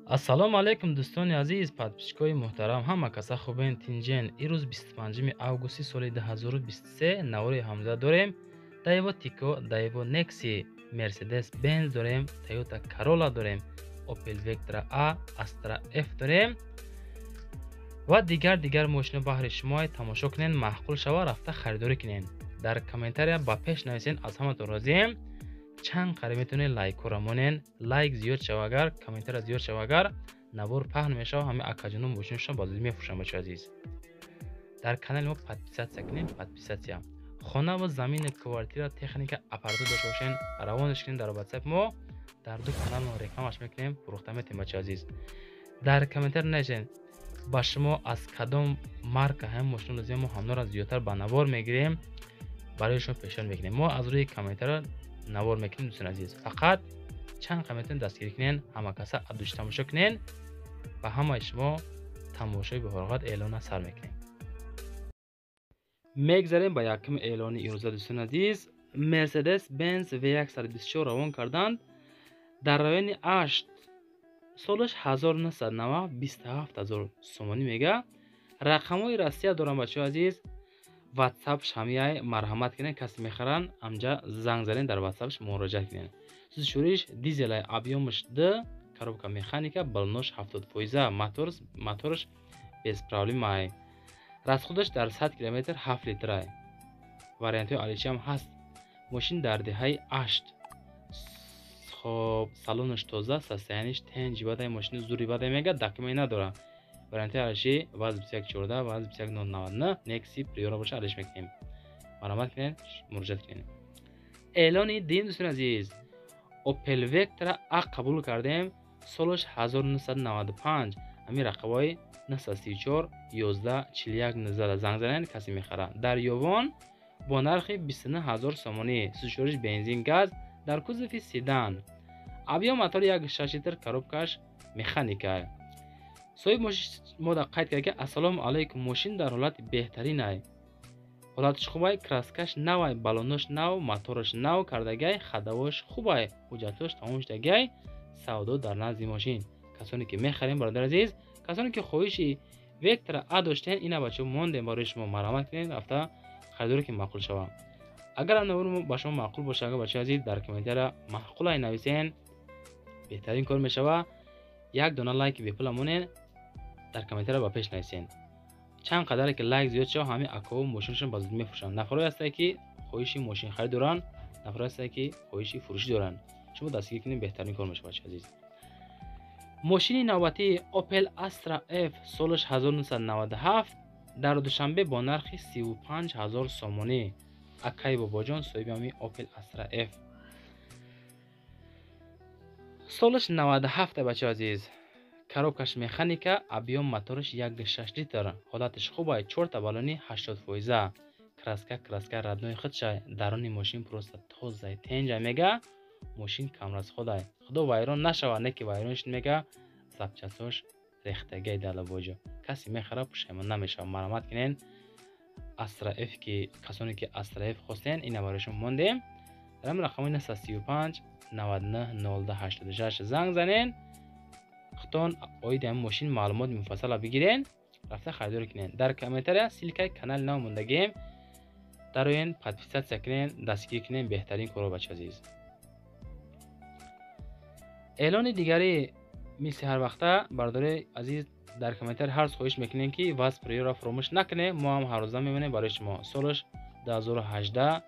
ассалому алайкум дӯстони азиз, подписчикои муҳтарам, ҳама каса хубен, тинҷен. Ирӯз 25 августи соли 2023 навори ҳамза дорем. Daewoo Tico, Daewoo Nexi, Mercedes Benz дорем, Toyota Corolla дорем, Opel Vectra A, Astra F дорем ва дигар мошино баҳри шумои тамошо кунен, маъқул шава рафта харидорӣ кунен. Дар комментария ба пеш нависен, аз ҳаматон розием. чанд қариб метавонед лайкҳоро монен, лайк зиёд шава агар, комментария зиёд шава агар, навор паҳн мешава, ҳамаи акаҷонон мошинашон ба зудӣ мефурӯшанд. бачаҳои азиз, дар канали мо подписатсия кунед. Подписатсия хона ва замини квартира, техника, аппаратур дошта бошен, равонаш кунед дар WhatsApp мо. дар ду канал мо рекламаш мекунем, фурӯхта метавонем. бачаҳои азиз, дар комментар навишен ба шумо аз кадом марка ҳам мошин лозим, мо ҳамнора зиёдтар ба навор мегирем, бароишон пешон мекунем. мо аз рӯи комментар навор мекунем. дӯстони азиз, фақат чанд комментар дастгирӣ кунен, ҳама каса адуш тамошо кунен ва ҳамаи шумо тамошои беҳорғат эълона сар мекунем. мегзарем ба якум эълони имрӯза. дӯстони азиз, Mercedes Benz V124 равон карданд дар райони 8 солаш 1990 27000 сомонӣ мега. рақамҳои Россия дорам. бачаҳои азиз, WhatsApp шамияй марҳамат кунен, касе мехаранд амҷа занг занен, дар WhatsApp муроҷиат кунен. сӯзишвориш дизелай, объёмаш D, коробка механика, балонош 70%, моторш без проблемай. расходаш дар 100 км 7 литрай. вариантҳои аличиам ҳаст. мошин дар деҳаи 8. хоб салонаш тоза, состояниш тенҷ бадай, мошини зури бадай мега, документ надора. варианти алиши ВАЗ 2114, ВАЗ 21099, Nexi Priora боша алиш мекунем. марҳамат кунед, муроҷиат кунед. эълони дим. дӯстони азиз, Opel Vectra A қабул кардем. солаш 1995. ҳамин рақамҳои 934 11 41 19 занг занед, касе мехара. дар ёвон бо нархи 29000 сомонӣ. сӯзишвориш бензин газ, дар кузофи седан. объём мотори 1.6 литр, коробкаш механика. соҳиб мода қайд кард ки ассалому алайкум, мошин дар ҳолати беҳтаринай, ҳолатиш хубай, краскаш навай, балонош нав, мотораш нав кардагай, хадавош хубай, ҳуҷҷатош тамом шудагай. савдо дар назди мошин. касоне ки мехарем, бародар азиз, касоне ки хоҳиши Vectra A доштен, ина бачаҳо мондем барои шумо. марҳамат кунед, рафта харидорӣ ки маъқул шава. агар навор ба шумо маъқул боша, агар бачаҳои азиз, дар комментария маъқулай нависен, беҳтарин кор мешава. як дона лайки бепула монен, дар комментария ба пеш нависен. чанд қадаре ки лайк зиёд шава, ҳамин акаҳо мошинашон ба зудӣ мефурӯшанд. нафароне ҳастанд ки хоҳиши мошин харид доранд, нафароне ҳастанд ки хоҳиши фурӯшӣ доранд. шумо дастгирӣ кунед, беҳтарин кор мешава. бачаҳои азиз, мошини навбатии Opel Astra F солаш 1997 дар душанбе бо нархи 35000 сомонӣ. акай бобоҷон соҳиби ҳамин Opel Astra F. солаш 97 бачаҳои азиз, коробкаш механика, объём мотораш 1.6 литр, ҳолатиш хубай, 4 та балони 80%, краска раднои худшай. дарони мошин просто тозай, тенҷа мега. мошин камрасходай, худо вайрон нашава, не ки вайронш мега, запчастҳош рехтагай далабоҷо. касе мехара, пушаймон намешава. марҳамат кунен. Astra F ки касоне ки Astra F хостен, ина бароишон мондем. дар ҳамин рақамҳои 935 99 02 86 занг занен. хутон оиди ҳамин мошин маълумоти муфассала бигирен, рафта харидорӣ кунен. дар комментария силкаи канали нав мондагием, дароен подписатсия кунен, дастгирӣ кунен. беҳтарин коро. бачаҳои азиз, эълони дигари мисли ҳар вақта, бардори азиз, дар комментари ҳарз хоҳиш мекунем ки ВАЗ Priora фаромӯш накунем. мо ҳам ҳаррӯза мемонем барои шумо. солаш 2018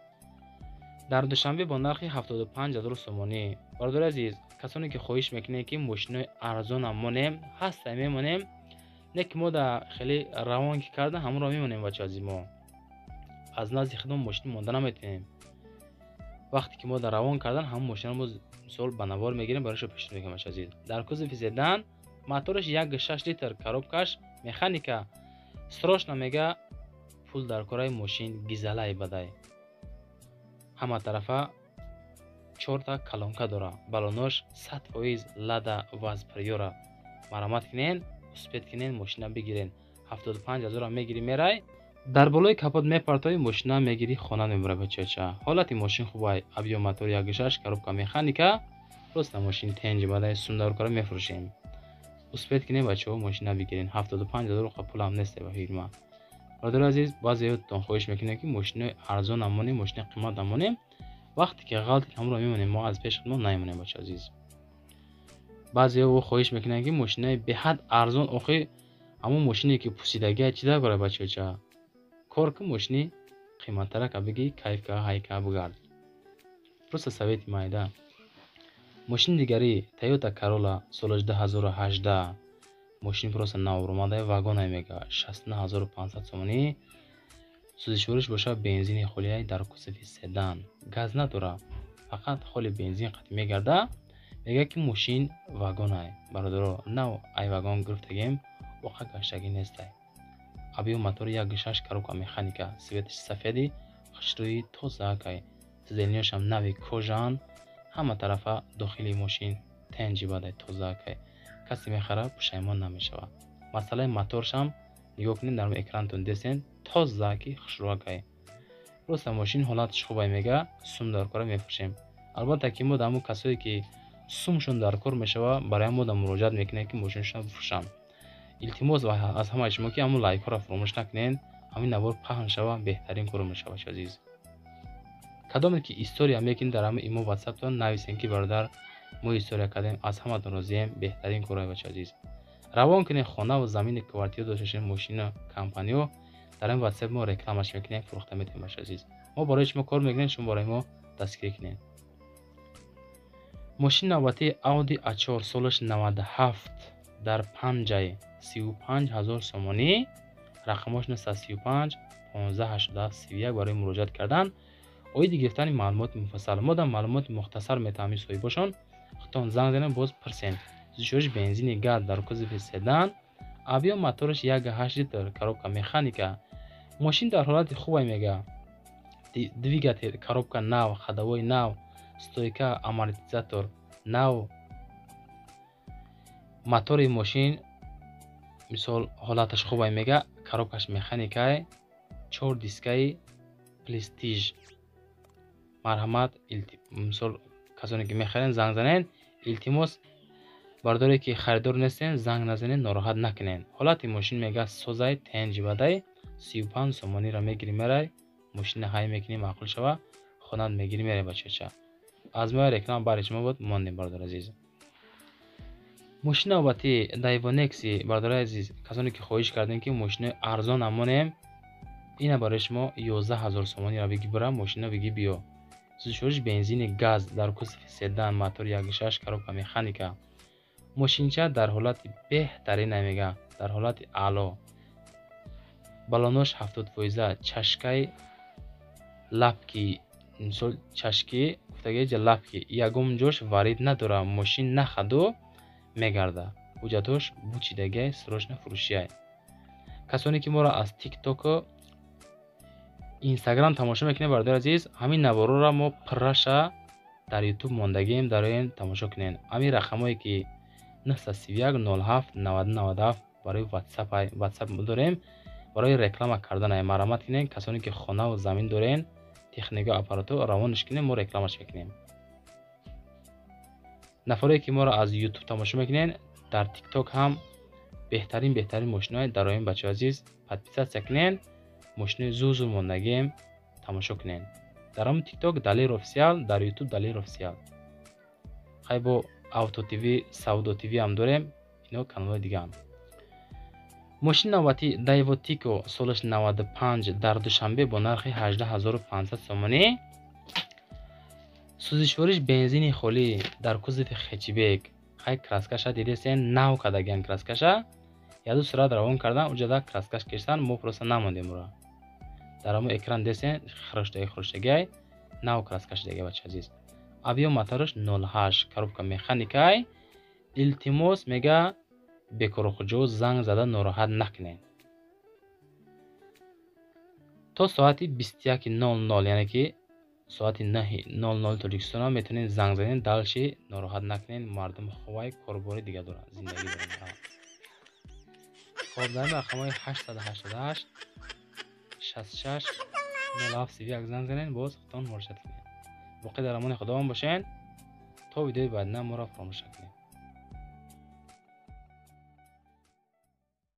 дар душанбе бо нархи 75000 сомонӣ. бардори азиз, касоне ки хоҳиш мекунем ки мошинои арзона монем, ҳастай мемонем, не ки мо да хеле равон ки карда ҳамонро мемонем. бачаҳои азиз, мо аз назди худмон мошин монда наметавонем. вақте ки мо дар равон кардан ҳамон мошинро мо мисол ба навор мегирем, бароишо пешон мекунем. бачаҳои азиз, дар кузофи седан, мотораш 1.6 литр, коробкаш механика. срочно мега, пул дар кораи мошин гизалай бадай, ҳама тарафа 4 та колонка дора, балонош 100% Lada ВАЗ Priora. марҳамат кунен, успед кунен, мошина бигирен. 75000 мегири мерай, дар болои капот мепартои, мошина мегири, хона мебурад. бачаҳо, ҳолати мошин хубай, объём мотори 1.6, коробка механика, просто мошин тенҷ бадай сундар кора мефурӯшем. успед кине бачаҳо мошина бигирин 75000 қа пулам несте ба фирма. برادر عزیز بعضی یادتون خواهش میکنه که ماشین ارزان امونیم ماشین قیمت امونیم وقتی که غلطی همراه میمونیم ما از پیش خدمت نمیمونیم بچه عزیز. بعضی ها خواهش میکنن که ماشین به حد ارزان آخه همون ماشینی که پوسیدگی چی در کاره بچه چه کار که ماشین قیمت تر که بگی کیف که های که بگرد پروسه سویت مایده ماشین دیگری تویوتا کرولا سال 2018 ماشین پروسه نو اومده واگن میگه 69500 سومانی سوزشورش باشه بنزین خالی در کسفی سدان گاز نداره فقط خالی بنزین قطع میگرده میگه که ماشین واگن برادر نو ای واگن گرفتگیم واقعا گشتگی نیست ابیو موتور 1.6 کاروکا مکانیکا سویتش سفیدی خشروی توزه که زدنیاش هم نوی کوژان همه طرفه داخلی ماشین تنجی باده توزه که کسی میخره پشیمان نمیشود. مسئله موتورش هم نگاه کنید در اکرانتون دیدین توزه که خشروه که روز ماشین حالتش خوبه میگه سوم در کار میفروشیم. البته که ما دامو کسایی که سومشون در کار میشوه برای ما دم مراجعت میکنه که ماشینشون بفروشن. التماس و از همه شما که همون لایک ها را فراموش نکنین همین نوار پهن شوه بهترین کار میشوه عزیز. کدام که استوری میکنین در همه ایمو واتساپ تون نویسین که برادر ما استوری کردیم از همه تون راضیم بهترین کارهای بچه عزیز. روان کنین خانه و زمین کوارتیر داشتین ماشین کمپانیو در این واتساپ ما رکلامش میکنین فروخته میتین بچه عزیز. ما برای شما کار میکنین شما برای ما دستگیری کنین. ماشین نوبتی اودی A4 سالش 97 در 5 جای 35000 سومانی رقمش 935 1580 31 برای مراجعت کردن اوید گرفتن معلومات مفصل ما در معلومات مختصر میتونید سوی باشن خطون زنگ زنن باز پرسنت زیشوش بنزین گاز در کوزه سدان آبیا موتورش 1.8 لیتر کاروبکا مکانیکا ماشین در حالت خوبه میگه دویگاتر کاروبکا نو خداوی نو ستویکا آمورتیزاتور نو موتور ماشین مثال حالتش خوبه میگه کاروبکاش مکانیکای 4 دیسکای پرستیژ مرحمت مثال کسانی که میخرین زنگ زنین التماس برداری که خریدار نیستین زنگ نزنین ناراحت نکنین حالت ماشین میگه سوزای تنجی بده 35 سومانی را میگیری میره ماشین های میکنی معقول شوه خونت میگیری میره بچه چه از ما رکلام برای شما بود ماندیم بردار عزیز. ماشین نوبتی دایوانکسی بردار عزیز کسانی که خواهش کردین که ماشین ارزان امونیم اینا برای شما 11000 سومانی را بگی برم ماشین را بگی بیا سوزشورش بنزین گاز در کوزه سدان موتور 1.6 کاروبکا مکانیکا ماشینچه در حالت بهترین نمیگه در حالت اعلی بالانش 70% چشکای لپکی مثال چشکی گفتگی جا لپکی یگم جوش وارد نداره ماشین نخدو میگرده حجتش بوچیدگی سروش نفروشیه. کسانی که ما را از تیک توک و اینستاگرام تماشا میکنه برادر عزیز همین نوارو را ما پرشا در یوتیوب ماندگیم در این تماشا کنین همین رقمایی که 931 07 90 برای واتساپ داریم برای رکلام کردن مرامت کنین کسانی که خانه و زمین دارین تکنیک و اپاراتور روانش کنین ما رکلامش میکنیم. نفرایی که ما را از یوتیوب تماشا میکنین در تیک توک هم بهترین ماشینای در این بچه عزیز پادپیسات کنین ماشین زوزو ماندگیم تماشا کنین در هم تیک توک دلیر افسیال در یوتیوب دلیر افسیال خیلی با اوتو تیوی سودو تیوی هم داریم اینو کانال دیگه هم. ماشین نوبتی دایوتیکو سالش 95 در دوشنبه با نرخ 18500 سومانی سوزشورش بنزین خالی در کوزه خچیبک خیلی کراسکش دیدین نو کدگن کراسکش یادو سرعت روان کردن اونجا در کراسکش کشتن ما پروسه نماندیم را در همون اکران دیدین خرشتگی نو کراسکش دیگه بچه عزیز. آبیا موتورش 08 کاروبکا مکانیکای التماس میگه بکروخجو زنگ زده ناراحت نکنین تا ساعت 21:00 یعنی که ساعت 9:00 تاجیکستان میتونین زنگ زنین دلشی ناراحت نکنین مردم خوبای کارباری دیگه دارن زندگی دارن خب در رقمای 888 66 0731 زنگ زنین باز خودتون مراجعه کنین. باقی در امان خداوند باشین تا ویدیوی بعد ما را فراموش نکنین.